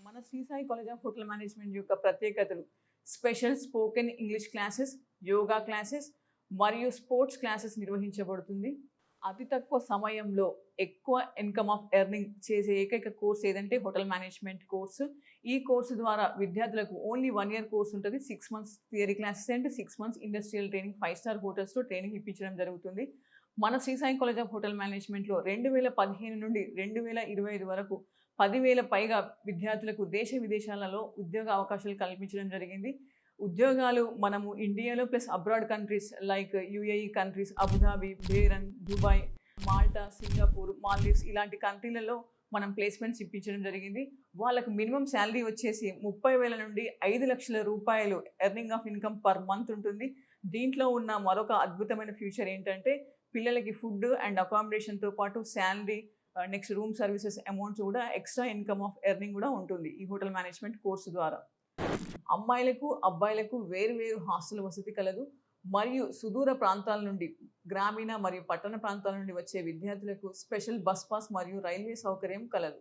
మన Shri Sai college of hotel management యొక్క ప్రత్యేకతలు special spoken English classes, yoga classes మరియు స్పోర్ట్స్ క్లాసెస్ నిర్వహించబడుతుంది. అతి తక్కువ సమయంలో ఎక్కువ ఇన్కమ్ ఆఫ్ ఎర్నింగ్ చేసే ఏకైక కోర్స్ ఏదంటే హోటల్ మేనేజ్మెంట్ కోర్సు. ఈ కోర్సు ద్వారా విద్యార్థులకు ఓన్లీ 1 ఇయర్ కోర్స్ ఉంటుంది. 6 months theory classes and 6 months industrial training 5 star హోటల్స్లో ట్రైనింగ్ ఇప్పించడం జరుగుతుంది. మన Shri Sai college of hotel మేనేజ్మెంట్లో 2015 నుండి 2025 వరకు 10,000 పైగా విద్యార్థులకు దేశ విదేశాలలో ఉద్యోగ అవకాశాలు కల్పించడం జరిగింది. ఉద్యోగాలు మనము ఇండియాలో plus abroad countries like UAE countries, Abu Dhabi, Bahrain, Dubai, Malta, Singapore, Maldives ఇలాంటి కంట్రీలలో మనం ప్లేస్మెంట్స్ ఇప్పించడం జరిగింది. వాళ్ళకు మినిమం శాలరీ వచ్చేసి 30,000 నుండి 5,00,000 రూపాయలు earning of income per month ఉంటుంది. దీంట్లో ఉన్న మరొక అద్భుతమైన ఫ్యూచర్ ఏంటంటే పిల్లలకి ఫుడ్ అండ్ అకామిడేషన్తో పాటు salary, next room services amounts కూడా ఎక్స్ట్రా ఇన్కమ్ ఆఫ్ ఎర్నింగ్ కూడా ఉంటుంది ఈ హోటల్ మేనేజ్మెంట్ కోర్సు ద్వారా. అమ్మాయిలకు అబ్బాయిలకు వేరు వేరు హాస్టల్ వసతి కలదు. మరియు సుదూర ప్రాంతాల నుండి, గ్రామీణ మరియు పట్టణ ప్రాంతాల నుండి వచ్చే విద్యార్థులకు స్పెషల్ బస్ పాస్ మరియు రైల్వే సౌకర్యం కలదు.